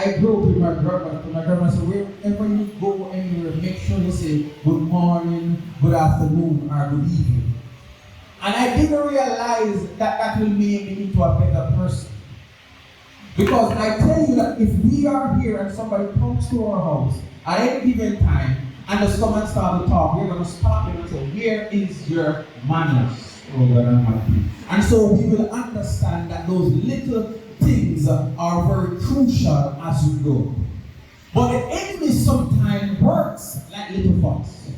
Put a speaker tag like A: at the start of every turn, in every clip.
A: I grew up with my grandma. My grandma said, wherever you go anywhere, make sure you say good morning, good afternoon, or good evening. And I didn't realize that that will make me into a better person. Because I tell you that if we are here and somebody comes to our house at any given time and just come and start to talk, we're going to stop them and say, where is your manners? Oh God Almighty. And so we will understand that those little things are very crucial as we go. But the enemy sometimes works like little fox.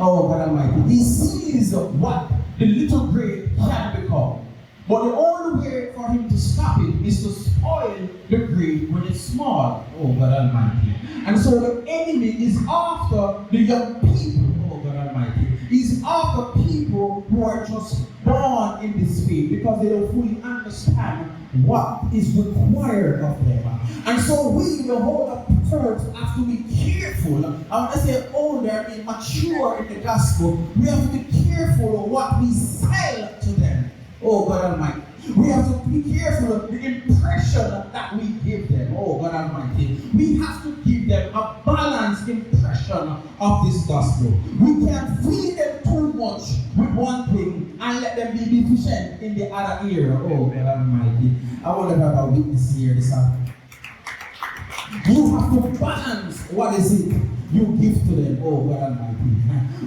A: Oh God Almighty. He sees what the little grain can become. But the only way for him to stop it is to spoil the grain when it's small. Oh God Almighty. And so the enemy is after the young people. Oh God Almighty. He's after people who are just born in this faith because they don't fully understand what is required of them. And so we, the whole of the church, have to be careful. I want to say older and mature in the gospel. We have to be careful of what we sell to them. Oh God Almighty. We have to be careful of the impression that we give them. Oh God Almighty. We have to give them a balanced impression of this gospel. We can't feed them too much with one thing and let them be deficient in the other area. Oh God Almighty. I wonder if I have a witness here this afternoon. You have to balance what is it you give to them. Oh God Almighty.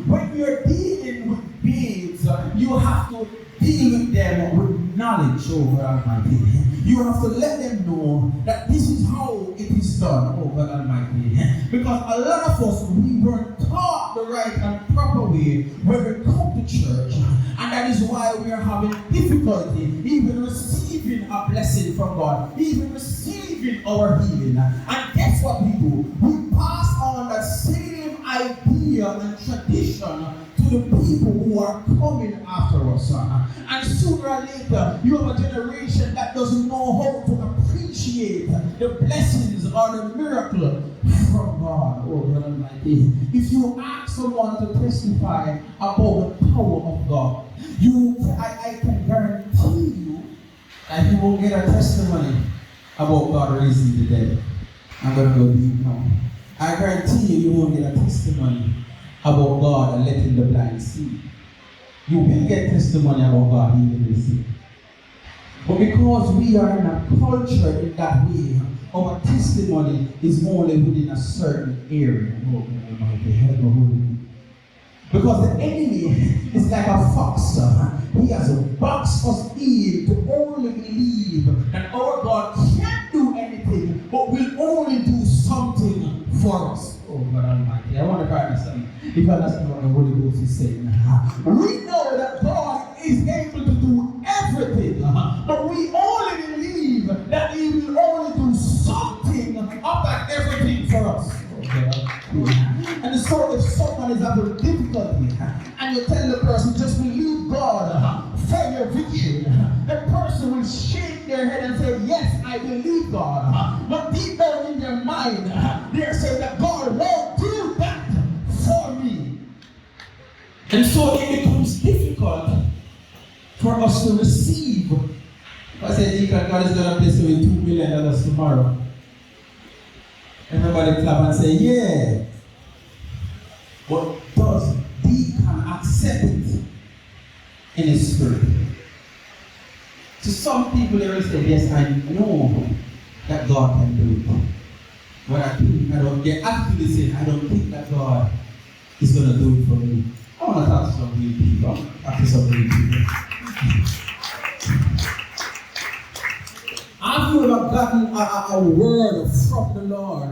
A: When you're dealing with babes, you have to deal with them with knowledge, oh God Almighty. You have to let them know that this is how it is done, oh God Almighty. Because a lot of us, we weren't taught the right and proper way when we come to church. And that is why we are having difficulty even receiving a blessing from God, even receiving our healing. And guess what we do? We pass on that same idea and tradition to the people who are coming after us. And sooner or later, you have a generation that doesn't know how to appreciate the blessings or the miracle from God. Oh God Almighty. If you ask someone to testify about the power of God, I can guarantee you that you will get a testimony about God raising the dead. I'm going to go deep now. I guarantee you won't get a testimony about God and letting the blind see. You will get testimony about God healing the sick. But because we are in a culture in that way, our testimony is only within a certain area. Oh, Almighty, help me, Holy. Because the enemy is like a fox. He has boxed us in to only believe that our God can't do anything, but will only do something for us. Oh God Almighty. I want to understand. If I understand what the Holy Ghost is saying. We know that God is able to do everything, but we only believe that He will only do something of that everything for us. And so if someone is having difficulty and you tell the person just believe God for your victory, the person will shake their head and say, yes, I believe God. But deep down in their mind, they're saying that God won't do that for me. And so it becomes difficult for us to receive. I said, God is going to bless you with $2 million tomorrow. Everybody clap and say, yeah. But does Deacon accept it in his spirit? To some people, they will say, yes, I know that God can do it. But I don't get actually saying, I don't think that God is going to do it for me. I want to talk to some real people. Talk to some real people. Have you ever gotten a word from the Lord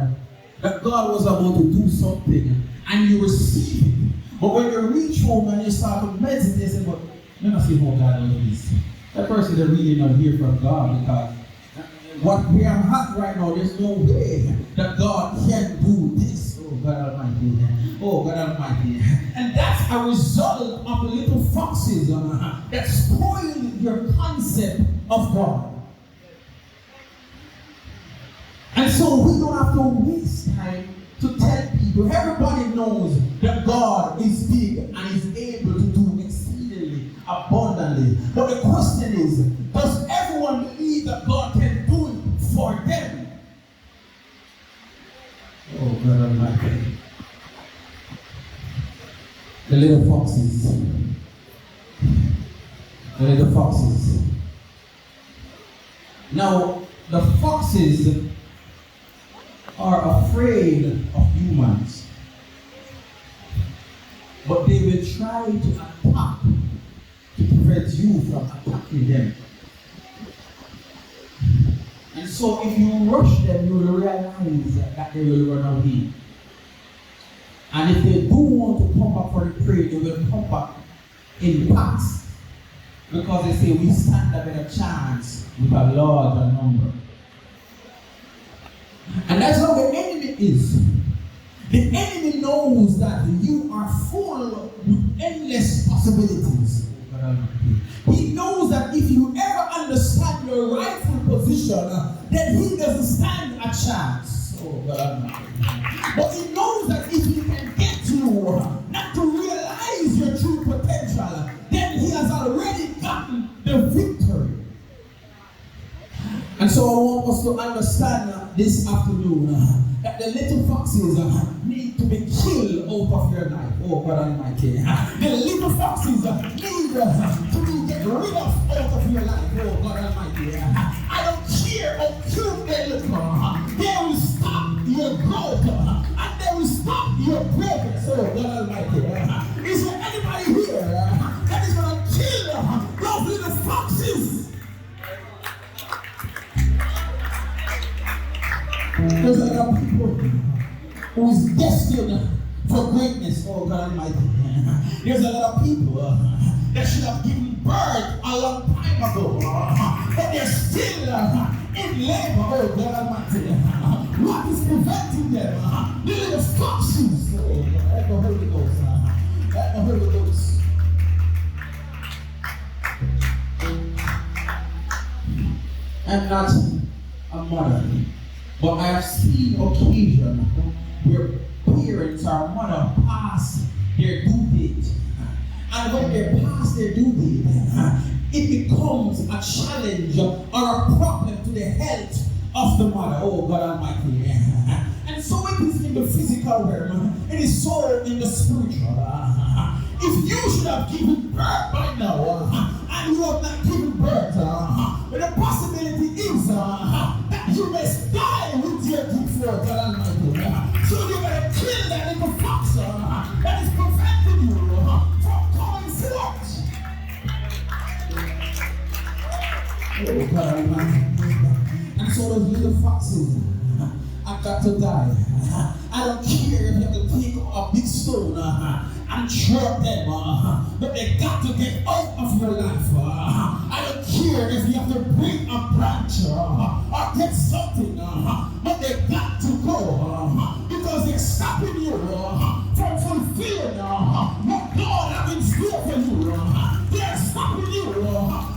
A: that God was about to do something and you receive it? But when you reach home and you start to meditate, you say, but let me see how God does this. That person is really not hear from God because what we are at right now, there's no way that God can do this. Oh God Almighty. Oh God Almighty. And that's a result of the little foxes that spoiled your concept of God. And so we don't have to waste time to tell people. Everybody knows that God is big and is able to do exceedingly abundantly. But the question is, does everyone believe that God can do it for them? God Almighty. The little foxes. The little foxes. Now, the foxes are afraid of humans, but they will try to attack to prevent you from attacking them. And so if you rush them, you will realize that they will run away. And if they do want to come back for the prey, they will come back in packs. Because they say we stand a better chance with a larger number. And that's how the enemy is. The enemy knows that you are full with endless possibilities. He knows that if you ever understand your rightful position, then he doesn't stand a chance. Oh God. But he knows that if he can get you not to realize your true potential, then he has already gotten the victory. And so I want us to understand this afternoon that the little foxes need to be killed out of your life. Oh God Almighty. The little foxes need to be get rid of out of your life. Oh God Almighty. I don't care how cute they look. They will stop your growth and they will stop your progress. Oh God Almighty. Is there anybody here that is going to kill those little foxes? There's a lot of people who is destined for greatness, oh God Almighty. There's a lot of people that should have given birth a long time ago, but they're still in labor, oh God Almighty. What is preventing them? The little foxes. Oh, let the Holy Ghost. Let the Holy Ghost. I'm not a mother, but I have seen occasion where parents or mother pass their due date. And when they pass their due date, it becomes a challenge or a problem to the health of the mother. Oh God Almighty. And so it is in the physical realm, it is so in the spiritual. If you should have given birth by now, and you have not given birth, but the possibility is that you may die with your gift for God Almighty. So you're going to kill that little fox that is preventing you from coming forth. Oh God Almighty. And so those little foxes have got to die. I don't care if you have to take a big stone and trap them, but they got to get out of your life. I don't care if you have to bring a branch or get something, but they got to go because they're stopping you from fulfilling what God has in store for you. They're stopping you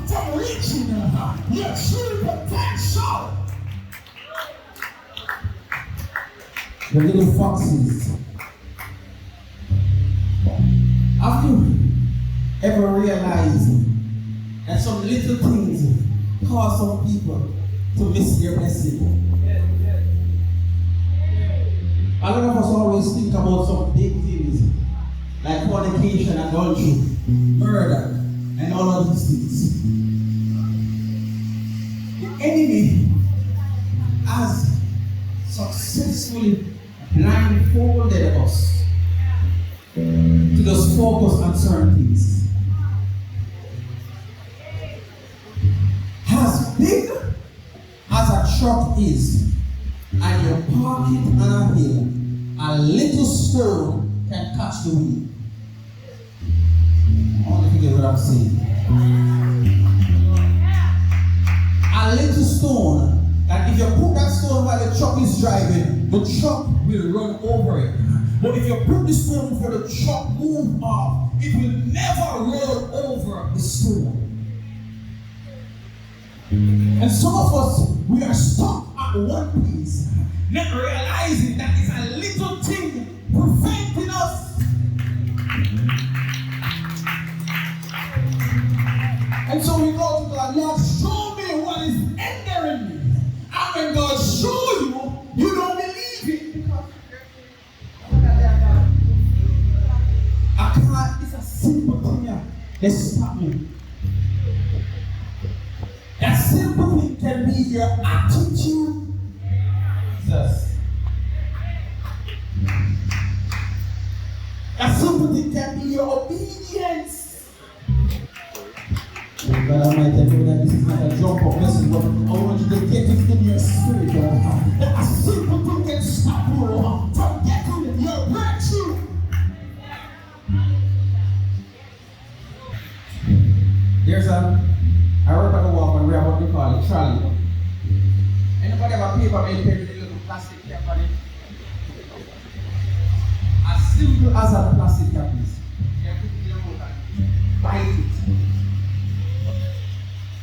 A: from reaching your true potential. The little foxes. Have you ever realized that some little things cause some people to miss their blessing? A lot of us always think about some big things like fornication, adultery, murder, and all of these things. The enemy has successfully blindfolded us to just focus on certain things. As big as a truck is, and you park it on a hill, a little stone can catch the wheel. I want to get what I'm saying. A little stone, and if you put that stone while the truck is driving, the truck will run over it. But if you put the stone before the truck move off, it will never roll over the stone. And some of us, we are stuck at one place, not realizing that it's a little thing preventing us. And so we go to God, Lord, show me what is hindering me. And when God shows you, you don't believe it. they stop me. That simple thing can be your attitude. Jesus. That simple thing can be your obedience. God Almighty, I know that this is not a jump up message, but I want you to get it in your spirit. That a simple thing can stop you from getting your breakthrough. I work at the walk and we have what we call a trolley. Anybody have a paper made with a little plastic cap on it? As simple as a plastic cap is. You have to put it in your mouth and bite it.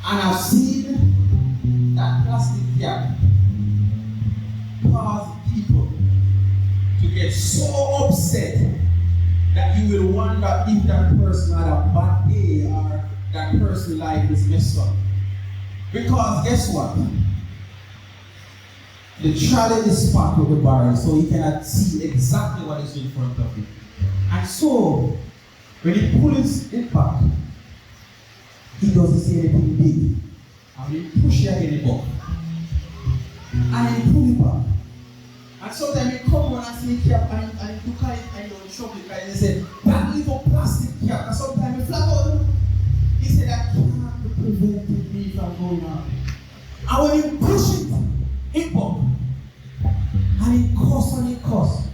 A: And I've seen that plastic cap cause people to get so upset that you will wonder if that person had a bad day or that person's life is messed up. Because guess what? The trolley is packed with the barrel, so he cannot see exactly what is in front of him. And so, when he pulls it back, he doesn't see anything big. And when he pushes it again, it back. And he pull it back. And sometimes he come on and see cap and he look at it and he show it and he say, that little plastic cap, and sometimes he flag out. He said, that can't be prevented me from going on. And when he push it back. And it costs.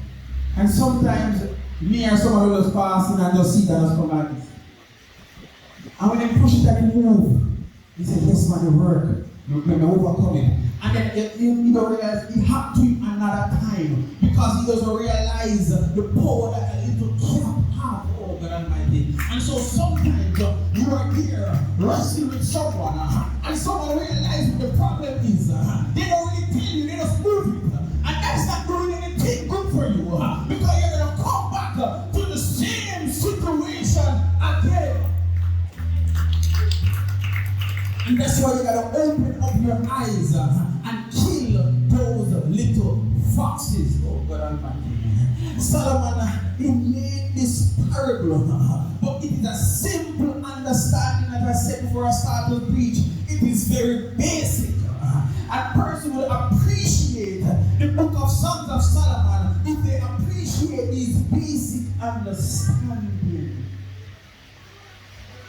A: And sometimes me and someone will just pass in and just see that just come like this. And when they push it and it move, he said, yes man, it work. Let me overcome it. And then he don't realize it happened to him another time because he doesn't realize the power that a little cap have. Oh God Almighty. And so sometimes you are here wrestling with someone and someone realizes what the problem is. They don't really tell you, they just move it. And that's not doing anything good for you because you're going to come back to the same situation again. And that's why you got to open up your eyes and kill those little foxes. Oh God Almighty. Solomon, he made this parable, but it is a simple understanding. As I said before I start to preach, it is very basic. A person will appreciate the book of Songs of Solomon if they appreciate these basic understanding.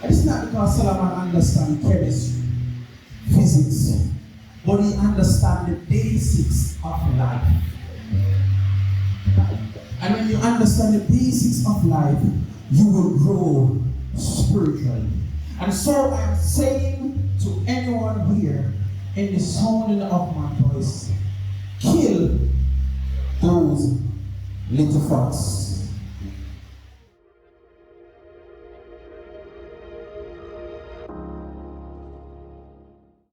A: And it's not because Solomon understands chemistry, physics, but he understands the basics of life. And when you understand the basics of life, you will grow spiritually. And so I am saying to anyone here, in the sounding of my voice, kill those little foxes.